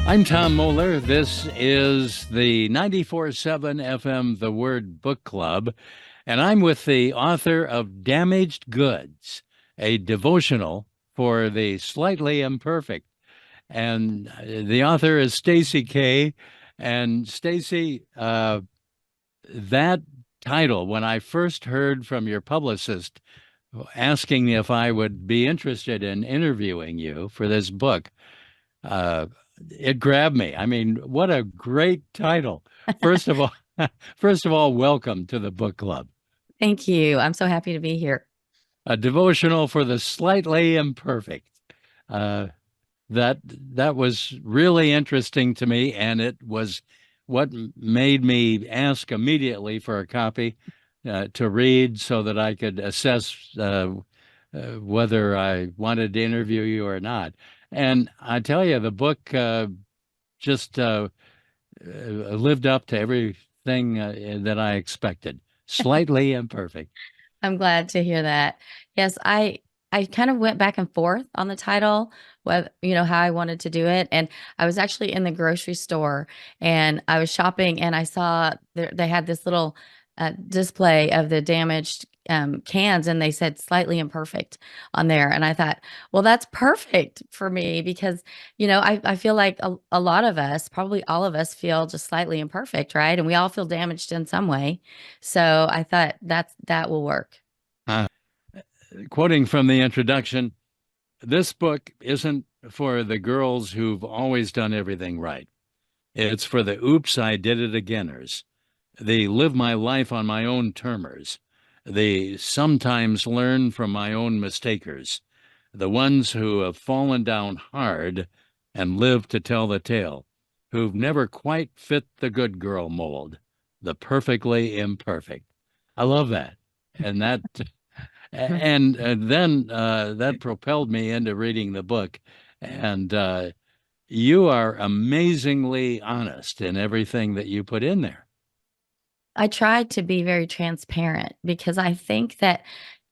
I'm Tom Moller. This is the 94.7 FM The Word Book Club, and I'm with the author of Damaged Goods, a devotional for the slightly imperfect. And the author is Stacy Kaye. And Stacy, that title, when I first heard from your publicist asking if I would be interested in interviewing you for this book, uh, it grabbed me. I mean, what a great title. First of all, first of all, welcome to the book club. Thank you. I'm so happy to be here. A devotional for the slightly imperfect. Uh, that was really interesting to me, and it was what made me ask immediately for a copy to read so that I could assess whether I wanted to interview you or not. And I tell you, the book just lived up to everything that I expected. Slightly imperfect. I'm glad to hear that. Yes, I kind of went back and forth on the title, what how I wanted to do it. And I was actually in the grocery store and I was shopping and I saw they had this little display of the damaged cans and they said slightly imperfect on there. And I thought, well, that's perfect for me because, I feel like a lot of us, probably all of us feel just slightly imperfect, right? And we all feel damaged in some way. So I thought that will work. Uh, Quoting from the introduction, this book isn't for the girls who've always done everything right. It's for the oops, I did it againers, the live my life on my own termers, the sometimes learn from my own mistakers, the ones who have fallen down hard and live to tell the tale, who've never quite fit the good girl mold, the perfectly imperfect. I love that. And that and then that propelled me into reading the book. And you are amazingly honest in everything that you put in there. I tried to be very transparent because I think that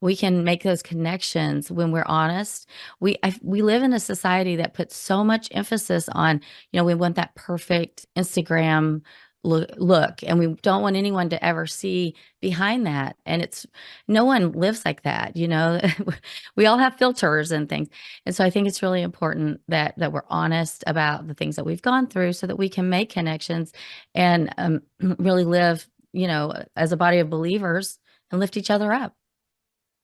we can make those connections when we're honest. We live in a society that puts so much emphasis on, we want that perfect Instagram look, and we don't want anyone to ever see behind that. And it's no one lives like that, We all have filters and things. And so I think it's really important that we're honest about the things that we've gone through so that we can make connections and really live as a body of believers and lift each other up.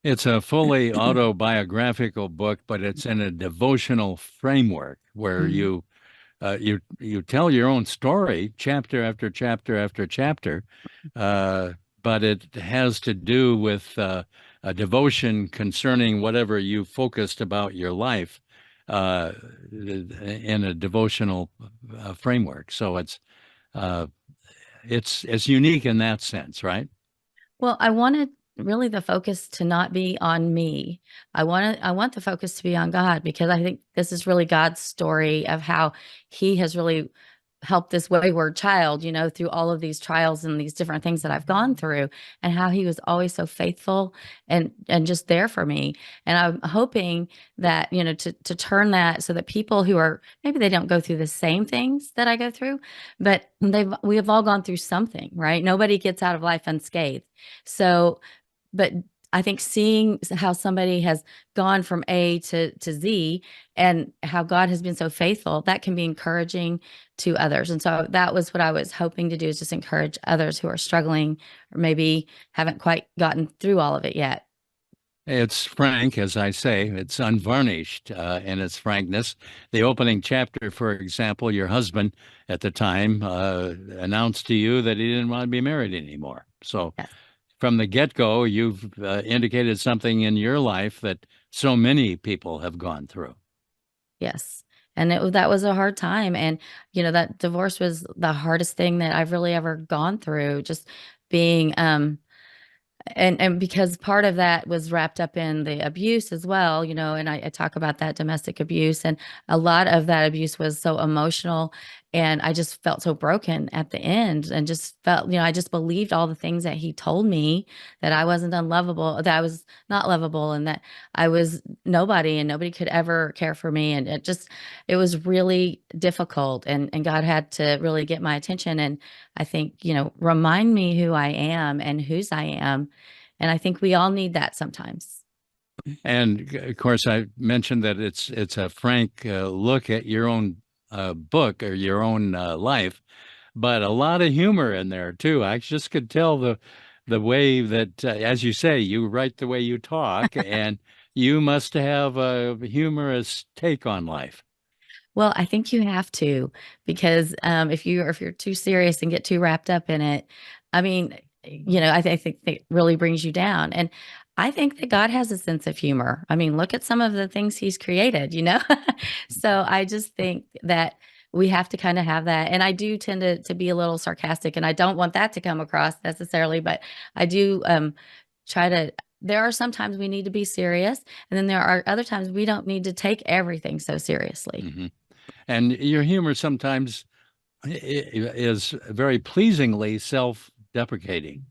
It's a fully autobiographical book, but it's in a devotional framework where Mhm. you tell your own story, chapter after chapter after chapter, uh, but it has to do with a devotion concerning whatever you focused about your life uh, in a devotional framework. So uh, it's unique in that sense, right? Well, I wanted really the focus to not be on me. I want the focus to be on God because I think this is really God's story of how he has really helped this wayward child, through all of these trials and these different things that I've gone through and how he was always so faithful and just there for me. And I'm hoping that, to turn that so that people who are maybe they don't go through the same things that I go through, but we have all gone through something, right? Nobody gets out of life unscathed. So, but I think seeing how somebody has gone from A to Z and how God has been so faithful, that can be encouraging to others. And so that was what I was hoping to do is just encourage others who are struggling or maybe haven't quite gotten through all of it yet. It's frank, as I say, it's unvarnished in its frankness. The opening chapter, for example, your husband at the time announced to you that he didn't want to be married anymore. So Yes. from the get-go, you've indicated something in your life that so many people have gone through. Yes. And that was a hard time. And, that divorce was the hardest thing that I've really ever gone through. Just being, and because part of that was wrapped up in the abuse as well, and I talk about that domestic abuse, and a lot of that abuse was so emotional And I just felt so broken at the end and just felt, I just believed all the things that he told me, that I wasn't unlovable, that I was not lovable, and that I was nobody and nobody could ever care for me. And it was really difficult. And God had to really get my attention. And I think, remind me who I am and whose I am. And I think we all need that sometimes. And of course, I mentioned that it's a frank look at your own book or your own life, but a lot of humor in there too. I just could tell the way that, as you say, you write the way you talk, and you must have a humorous take on life. Well, I think you have to, because if you're too serious and get too wrapped up in it, I mean, I think it really brings you down. And I think that God has a sense of humor. I mean, look at some of the things He's created. So I just think that we have to kind of have that. And I do tend to be a little sarcastic, and I don't want that to come across necessarily, but I do try to. There are some times we need to be serious, and then there are other times we don't need to take everything so seriously. Hmm. And your humor sometimes is very pleasingly self-deprecating.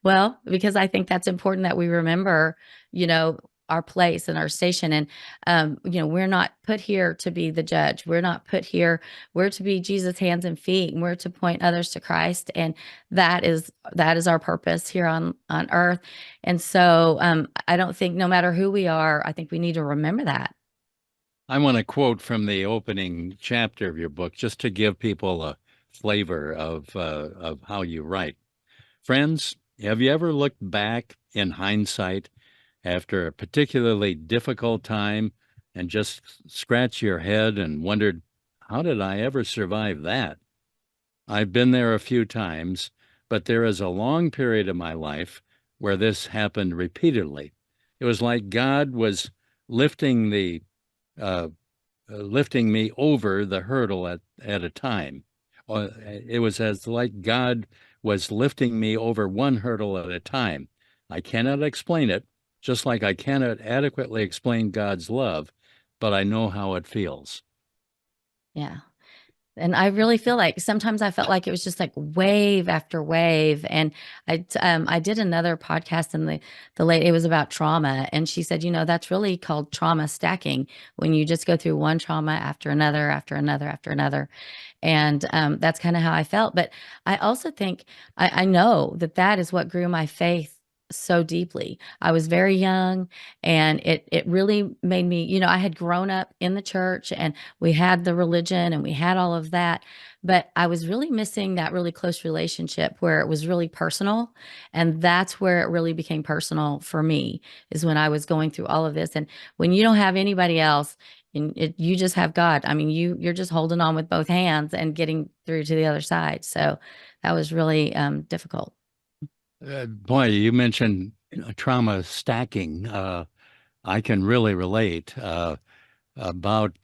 Well, because I think that's important that we remember, you know, our place and our station. And, we're not put here to be the judge. We're not put here. We're to be Jesus' hands and feet. And we're to point others to Christ. And that is our purpose here on earth. And so I don't think, no matter who we are, I think we need to remember that. I want to quote from the opening chapter of your book just to give people a flavor of how you write. Friends, have you ever looked back in hindsight after a particularly difficult time and just scratched your head and wondered, how did I ever survive that? I've been there a few times, but there is a long period of my life where this happened repeatedly. It was like God was lifting the uh, lifting me over the hurdle at a time. It was as like God was lifting me over one hurdle at a time. I cannot explain it, just like I cannot adequately explain God's love, but I know how it feels. Yeah. And I really feel like sometimes I felt like it was just like wave after wave. And I did another podcast, and the lady, it was about trauma, and she said, that's really called trauma stacking, when you just go through one trauma after another, after another, after another. And that's kind of how I felt. But I also think I know that is what grew my faith so deeply. I was very young, and it really made me, I had grown up in the church, and we had the religion, and we had all of that, but I was really missing that really close relationship where it was really personal. And that's where it really became personal for me, is when I was going through all of this. And when you don't have anybody else, and you just have God. I mean, you're just holding on with both hands and getting through to the other side. So that was really difficult. Boy, you mentioned trauma stacking. I can really relate. About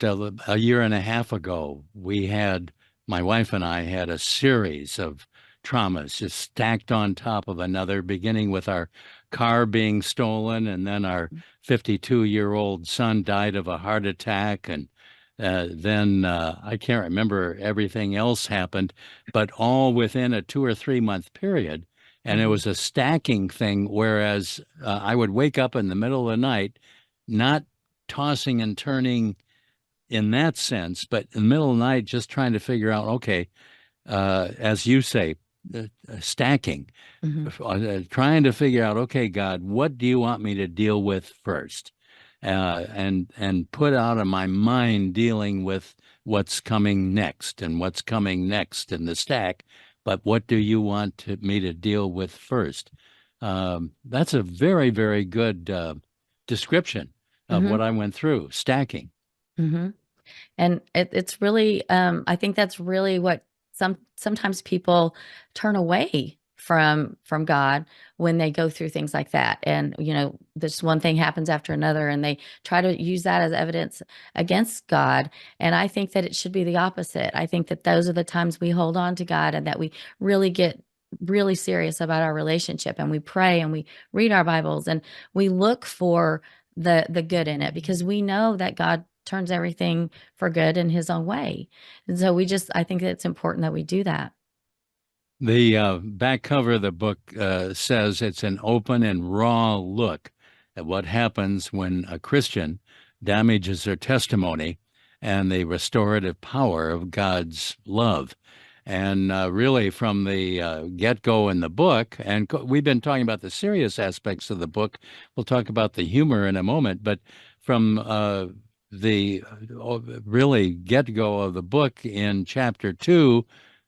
a year and a half ago, my wife and I had a series of traumas just stacked on top of another, beginning with our car being stolen, and then our 52-year-old son died of a heart attack, and then I can't remember everything else happened, but all within a 2 or 3 month period. And it Mhm. was a stacking thing, whereas I would wake up in the middle of the night, not tossing and turning in that sense, but in the middle of the night, just trying to figure out, okay, as you say, stacking, Mhm. trying to figure out, okay, God, what do you want me to deal with first? And put out of my mind dealing with what's coming next and what's coming next in the stack. But what do you want me to deal with first? That's a very, very good description of what Mhm. I went through, stacking. Mhm. And it's really, I think that's really what sometimes people turn away from God when they go through things like that. And, this one thing happens after another, and they try to use that as evidence against God. And I think that it should be the opposite. I think that those are the times we hold on to God, and that we really get really serious about our relationship, and we pray, and we read our Bibles, and we look for the good in it, because we know that God turns everything for good in his own way. And so I think that it's important that we do that. The back cover of the book says it's an open and raw look at what happens when a Christian damages their testimony and the restorative power of God's love. And really, from the get-go in the book, and we've been talking about the serious aspects of the book. We'll talk about the humor in a moment, but from the really get-go of the book in chapter 2,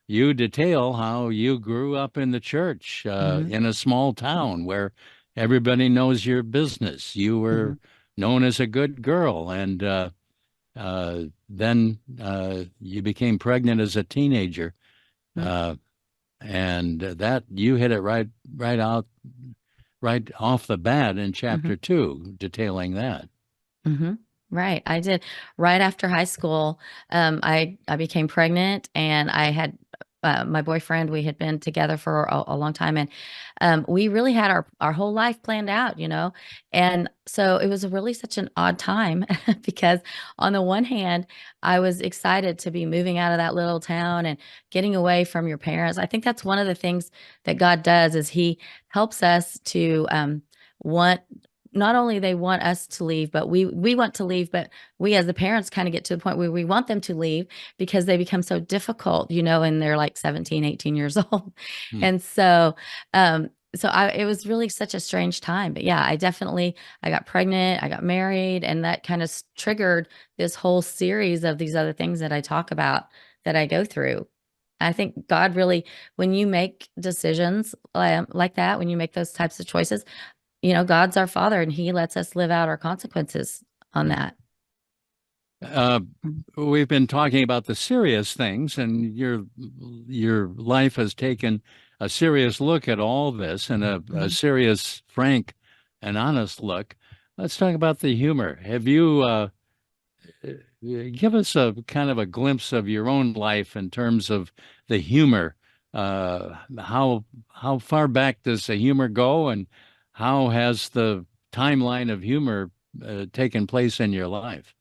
you detail how you grew up in the church Hmm. in a small town where everybody knows your business. You Hmm. were known as a good girl, and then you became pregnant as a teenager, uh, and that you hit it right out, right off the bat in Hmm. chapter 2, detailing that. Hmm. Right. I did. Right after high school, I became pregnant, and I had my boyfriend. We had been together for a long time, and we really had our whole life planned out, you know. And so it was really such an odd time because on the one hand, I was excited to be moving out of that little town and getting away from your parents. I think that's one of the things that God does is He helps us to want not only they want us to leave, but we want to leave, but we as the parents kind of get to the point where we want them to leave because they become so difficult, you know, and they're like 17, 18 years old. Hmm. And it was really such a strange time. But yeah, I got pregnant, I got married, and that kind of triggered this whole series of these other things that I talk about that I go through. I think God really, when you make decisions like that, when you make those types of choices, you know, God's our father and he lets us live out our consequences on Hmm. that. Uh, we've been talking about the serious things, and your life has taken a serious look at all this, and a Mhm. serious, frank, and honest look. Let's talk about the humor. Have you give us a kind of a glimpse of your own life in terms of the humor? How far back does the humor go, and how has the timeline of humor taken place in your life?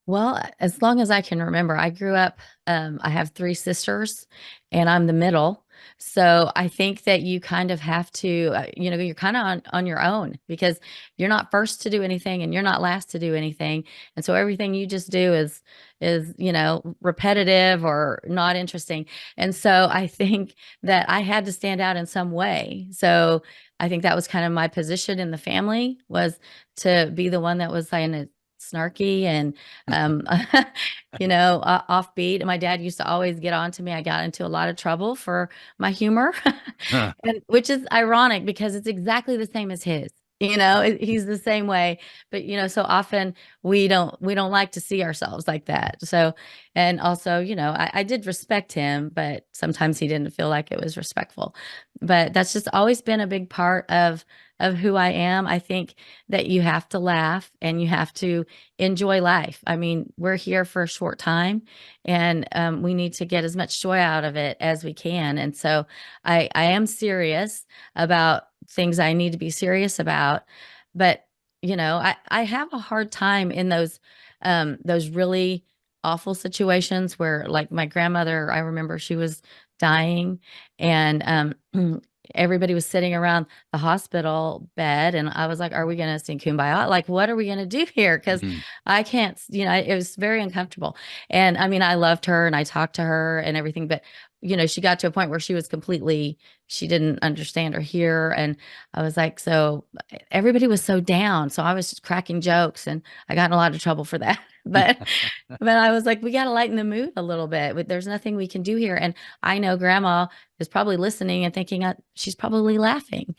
Well, as long as I can remember, I grew up, I have three sisters and I'm the middle. So I think that you kind of have to, you know, you're kind of on your own because you're not first to do anything and you're not last to do anything. And so everything you just do you know, repetitive or not interesting. And so I think that I had to stand out in some way. So I think that was kind of my position in the family was to be the one that was kind of snarky and um, you know, offbeat. My dad used to always get on to me. I got into a lot of trouble for my humor, and which is ironic because it's exactly the same as his. You know, he's the same way, but you know, so often we don't like to see ourselves like that. So, and also, you know, I did respect him, but sometimes he didn't feel like it was respectful. But that's just always been a big part of who I am. I think that you have to laugh and you have to enjoy life. I mean, we're here for a short time and we need to get as much joy out of it as we can. And so I am serious about things I need to be serious about. But, you know, I have a hard time in those really awful situations where like my grandmother, I remember she was dying and everybody was sitting around the hospital bed and I was like, are we going to sing Kumbaya? Like, what are we going to do here? Because Mhm. I can't, you know, it was very uncomfortable. And I mean, I loved her and I talked to her and everything, but you know, she got to a point where she was completely, she didn't understand or hear. And I was like, so everybody was so down. So I was just cracking jokes and I got in a lot of trouble for that. But I was like, we got to lighten the mood a little bit. There's nothing we can do here. And I know grandma is probably listening and thinking she's probably laughing.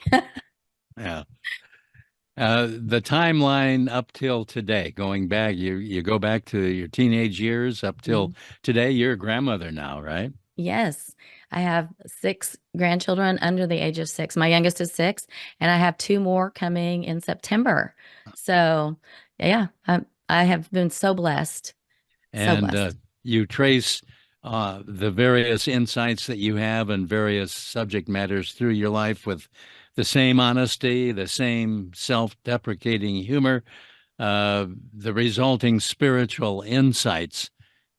Yeah. The timeline up till today, going back, you go back to your teenage years up till Mhm. today. You're a grandmother now, right? Yes, I have six grandchildren under the age of six. My youngest is six, and I have two more coming in September. So, yeah, I have been so blessed, so And blessed. you trace the various insights that you have and various subject matters through your life with the same honesty, the same self-deprecating humor. the resulting spiritual insights.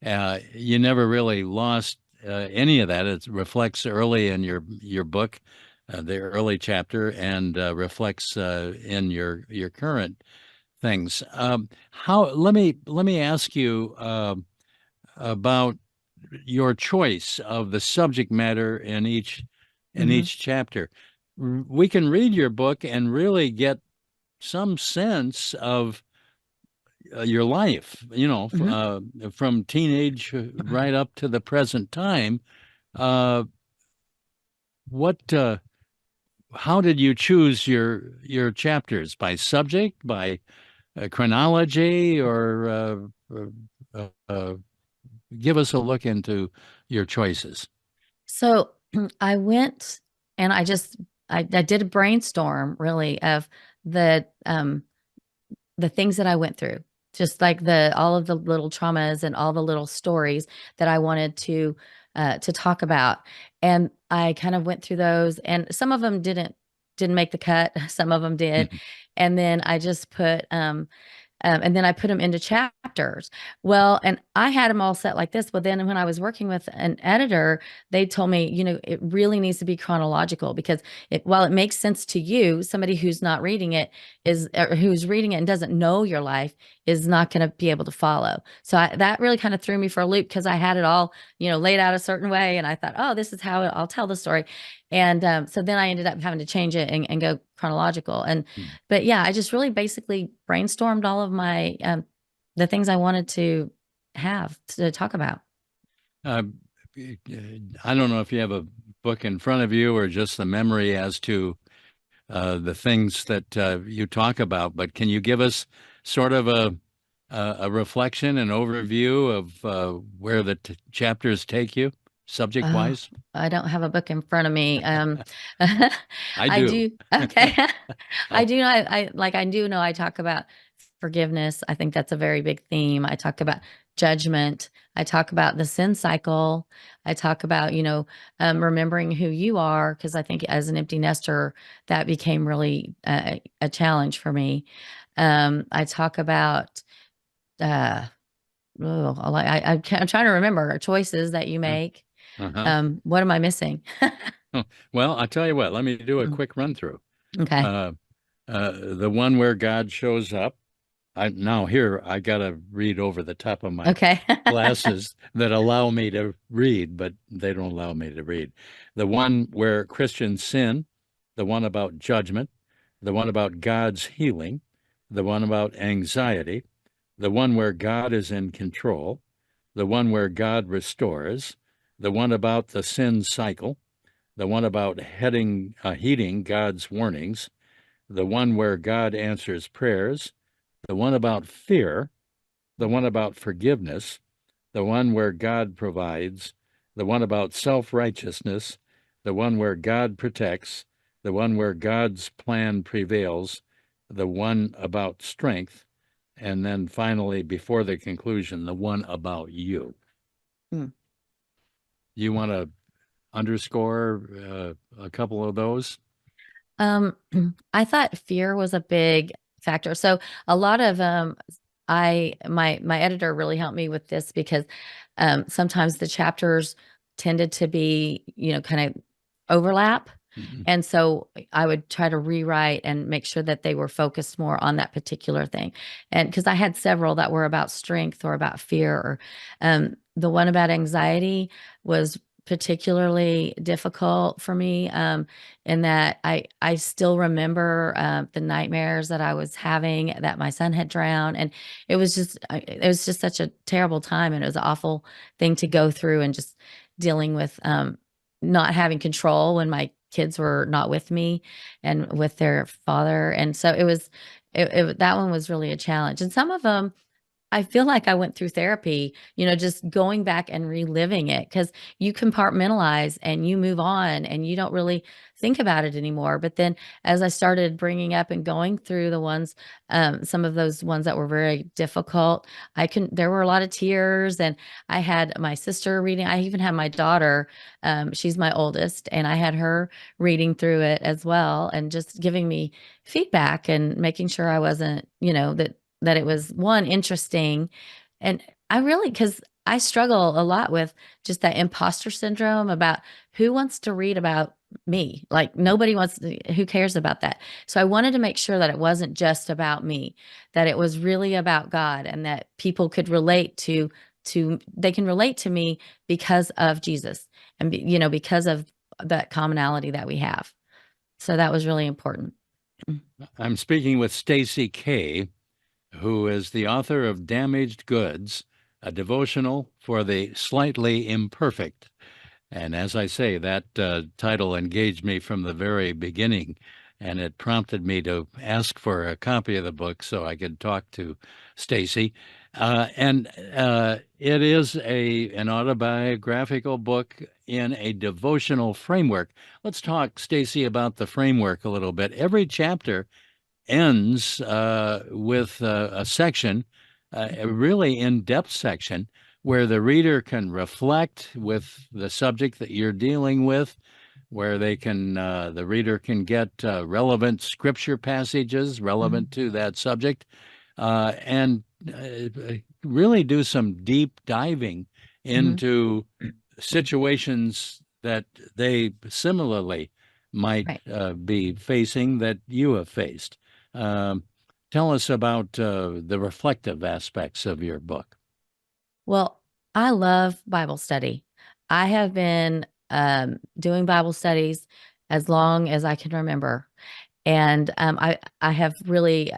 You never really lost any of that. It reflects early in your book, the early chapter, and reflects in your current things. How let me ask you about your choice of the subject matter in Hmm. each chapter. We can read your book and really get some sense of your life, Hmm. from teenage right up to the present time. Uh, what how did you choose your chapters? By subject, by chronology, or give us a look into your choices? So I went and I did a brainstorm really of the um the things that I went through, just like the all of the little traumas and all the little stories that I wanted to talk about. And I kind of went through those, and some of them didn't make the cut, some of them did. And then I just put and then I put them into chapters. Well, and I had them all set like this. But then when I was working with an editor, they told me, it really needs to be chronological because while it makes sense to you, somebody who's not reading it or who's reading it and doesn't know your life is not going to be able to follow. So that really kind of threw me for a loop because I had it all, laid out a certain way. And I thought, oh, this is how I'll tell the story. And so then I ended up having to change it and go chronological. But yeah, I just really basically brainstormed all of my the things I wanted to have to talk about. Uh, I don't know if you have a book in front of you or just the memory as to the things that you talk about, but can you give us sort of a reflection, an overview of where the chapters take you, subject Oh, wise? I don't have a book in front of me. I I do. do. Okay. I I'll, do know. I do know I talk about forgiveness. I think that's a very big theme. I talk about judgment. I talk about the sin cycle. I talk about, remembering who you are, because I think as an empty nester, that became really a challenge for me. I talk about, uh, I'm trying to remember choices that you make. uh-huh. What am I missing? Well, I'll tell you what, let me do a Mm, quick run through. okay. Uh, the one where God shows up. Now here I gotta read over the top of my Okay. glasses that allow me to read, but they don't allow me to read. The one where Christians sin, the one about judgment, the one about God's healing, the one about anxiety, the one where God is in control, the one where God restores, the one about the sin cycle, the one about heeding God's warnings, the one where God answers prayers, the one about fear, the one about forgiveness, the one where God provides, the one about self righteousness, the one where God protects, the one where God's plan prevails, the one about strength, and then finally, before the conclusion, the one about you. Mm. You want to underscore a couple of those? Um, I thought fear was a big factor. So a lot of my editor really helped me with this because sometimes the chapters tended to be, kind of overlap. Mhm. And so I would try to rewrite and make sure that they were focused more on that particular thing. And because I had several that were about strength or about fear, or the one about anxiety was particularly difficult for me, in that I still remember the nightmares that I was having that my son had drowned, and it was just such a terrible time, and it was an awful thing to go through, and just dealing with not having control when my kids were not with me and with their father. And so that one was really a challenge. And some of them I feel like I went through therapy, just going back and reliving it, because you compartmentalize and you move on and you don't really think about it anymore. But then as I started bringing up and going through the ones, some of those ones that were very difficult, there were a lot of tears, and I had my sister reading. I even had my daughter, she's my oldest, and I had her reading through it as well and just giving me feedback and making sure I wasn't, that it was one interesting, and I really because I struggle a lot with just that imposter syndrome about who wants to read about me. Like nobody wants to, who cares about that? So I wanted to make sure that it wasn't just about me, that it was really about God, and that people could relate to they can relate to me because of Jesus, and because of that commonality that we have. So that was really important. I'm speaking with Stacy Kaye, who is the author of Damaged Goods, a devotional for the slightly imperfect. And as I say, that title engaged me from the very beginning, and it prompted me to ask for a copy of the book so I could talk to Stacy. And it is an autobiographical book in a devotional framework. Let's talk, Stacy, about the framework a little bit. Every chapter ends with a section, a really in-depth section, where the reader can reflect with the subject that you're dealing with, where the reader can get relevant scripture passages relevant Mhm. to that subject, and really do some deep diving Mhm. into situations that they similarly might Right. be facing that you have faced. Um, Tell us about the reflective aspects of your book. Well, I love Bible study. I have been doing Bible studies as long as I can remember. And I have really,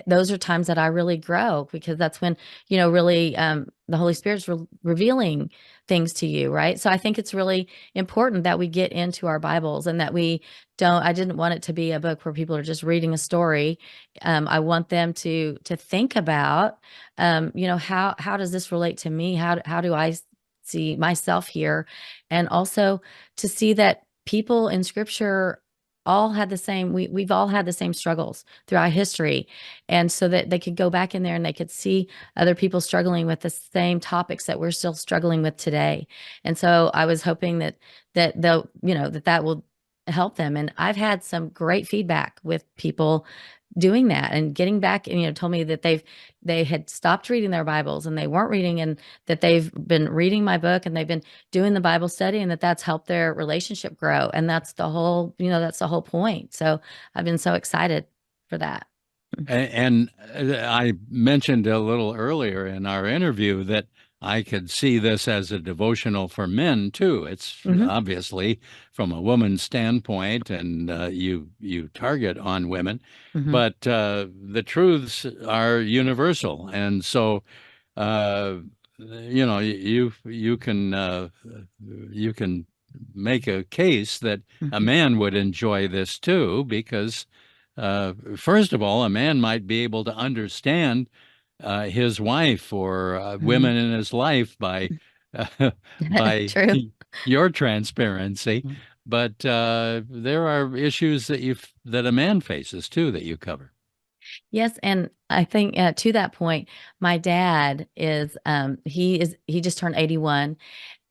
those are times that I really grow, because that's when, really the Holy Spirit's revealing things to you, right? So I think it's really important that we get into our Bibles, and that we don't, I didn't want it to be a book where people are just reading a story. I want them to think about, how does this relate to me? How do I see myself here? And also to see that people in scripture all had the same, we've all had the same struggles throughout history. And so that they could go back in there and they could see other people struggling with the same topics that we're still struggling with today. And so I was hoping that they'll, that will help them. And I've had some great feedback with people doing that and getting back, and told me that they had stopped reading their Bibles and they weren't reading, and that they've been reading my book and they've been doing the Bible study, and that's helped their relationship grow. And that's the whole point. So I've been so excited for that. And I mentioned a little earlier in our interview that I could see this as a devotional for men too. It's Hmm. obviously from a woman's standpoint, and you target on women, Hmm. but the truths are universal, and so uh, you can make a case that a Hmm. man would enjoy this too, because first of all, a man might be able to understand his wife or Hmm. women in his life by True. your transparency, but there are issues that a man faces too that you cover. Yes, and I think to that point, my dad he just turned 81,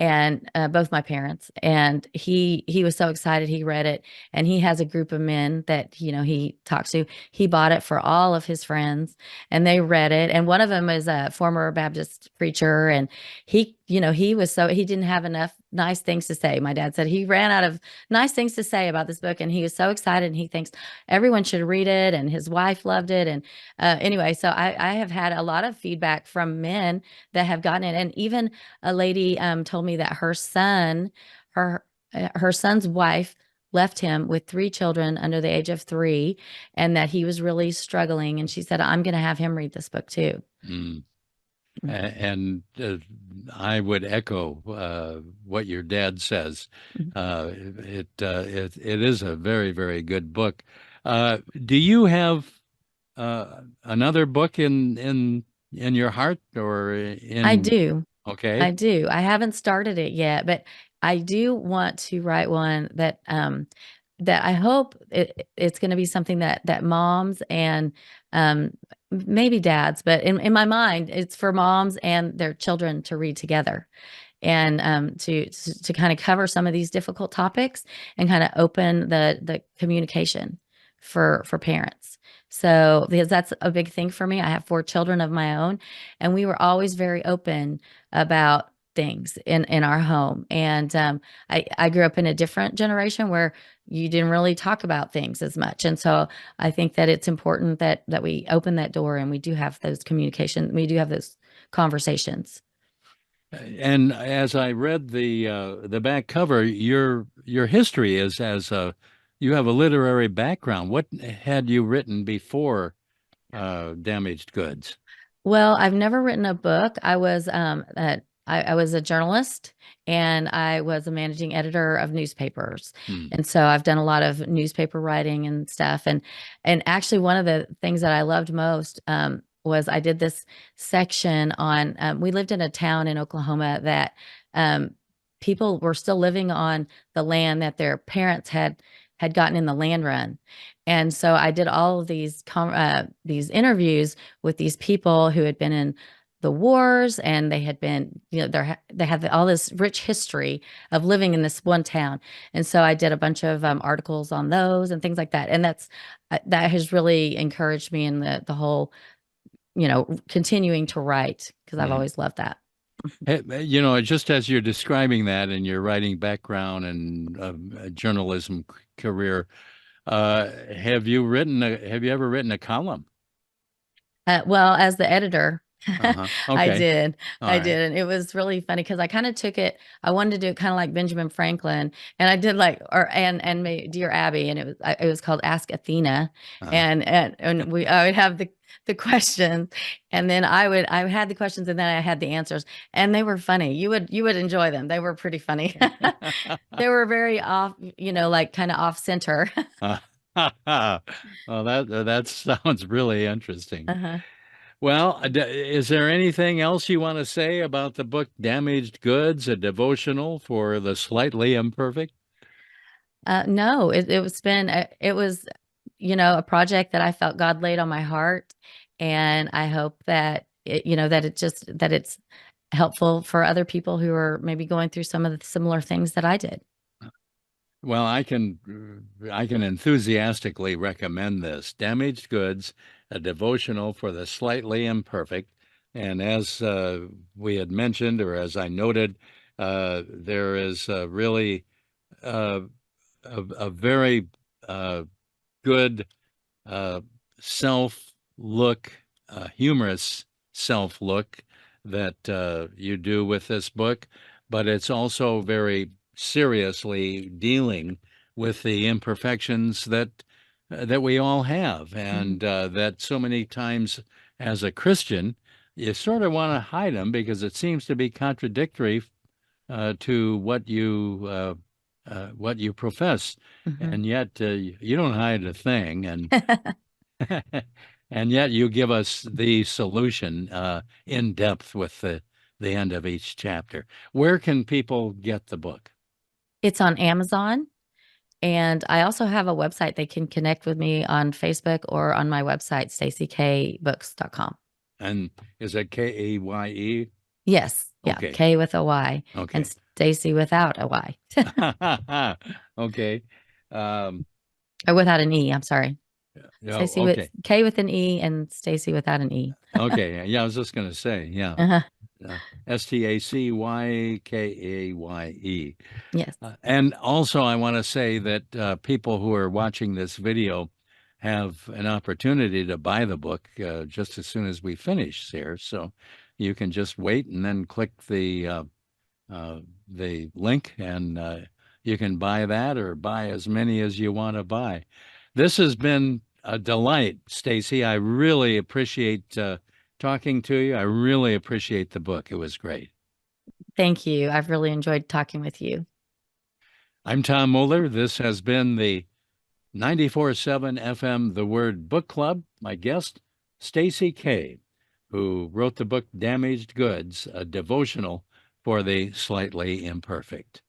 and both my parents, and he was so excited he read it, and he has a group of men that he talks to. He bought it for all of his friends, and they read it, and one of them is a former Baptist preacher, and he didn't have enough nice things to say. My dad said he ran out of nice things to say about this book, and he was so excited, and he thinks everyone should read it, and his wife loved it. And anyway, so I have had a lot of feedback from men that have gotten it. And even a lady told me that her her son's wife left him with 3 children under the age of 3, and that he was really struggling. And she said, I'm going to have him read this book too. Mm. And I would echo what your dad says. Mhm. It is a very, very good book. Do you have another book in your heart or I in do. okay? I do. I haven't started it yet, but I do want to write one that I hope it's going to be something that moms and um, maybe dads, but in my mind, it's for moms and their children to read together, and to kind of cover some of these difficult topics and kind of open the communication for parents. So because that's a big thing for me. I have 4 children of my own, and we were always very open about things in our home. And I grew up in a different generation where you didn't really talk about things as much. And so I think that it's important that we open that door and we do have those communication, we do have those conversations. And as I read the back cover, your history is as a you have a literary background. What had you written before Damaged Goods? Well, I've never written a book. I was a journalist and I was a managing editor of newspapers. Hmm. And so I've done a lot of newspaper writing and stuff. And actually one of the things that I loved most was I did this section on we lived in a town in Oklahoma that um, people were still living on the land that their parents had gotten in the land run. And so I did all of these interviews with these people who had been in the wars, and they had been, they had all this rich history of living in this one town. And so I did a bunch of articles on those and things like that. And that has really encouraged me in the whole, continuing to write because I've Mhm. always loved that. Just as you're describing that in your writing background and journalism career, have you ever written a column? Well, as the editor, Uh-huh. I Okay. did. All I right. did. And it was really funny because I kind of took it, I wanted to do it kind of like Benjamin Franklin. And I did like, and Dear Abby, and it was called Ask Athena. Uh, And I would have the questions, and then I had the questions, and then I had the answers, and they were funny. You would enjoy them. They were pretty funny. They were very off, like kind of off center. well, that sounds really interesting. Uh-huh. Well, is there anything else you want to say about the book Damaged Goods, a devotional for the slightly imperfect? No, it was, a project that I felt God laid on my heart, and I hope that that it's helpful for other people who are maybe going through some of the similar things that I did. Well, I can enthusiastically recommend this. Damaged Goods, a devotional for the slightly imperfect. And as we had mentioned, or as I noted, there is really uh, a very good uh, self look, humorous self look that you do with this book, but it's also very seriously dealing with the imperfections that we all have, Mhm. and that so many times as a Christian, you sort of want to hide them because it seems to be contradictory to what you profess, Mhm. and yet you don't hide a thing, and and yet you give us the solution in depth with the end of each chapter. Where can people get the book? It's on Amazon, and I also have a website. They can connect with me on Facebook or on my website, stacykaybooks.com. And is that Kaye? Yes, yeah, Okay, K with a Y and okay, Stacy without a Y. okay. Um, Or without an E, I'm sorry. oh, Stacy with okay, K with an E and Stacy without an E. okay. Yeah, I was just going to say, yeah. Uh-huh. Stacykaye. Yes. And also, I want to say that people who are watching this video have an opportunity to buy the book just as soon as we finish here. So you can just wait and then click the link, and you can buy that or buy as many as you want to buy. This has been a delight, Stacy. I really appreciate talking to you. I really appreciate the book. It was great. Thank you. I've really enjoyed talking with you. I'm Tom Moller. This has been the 94.7 FM The Word Book Club. My guest, Stacy Kaye, who wrote the book Damaged Goods, a devotional for the slightly imperfect.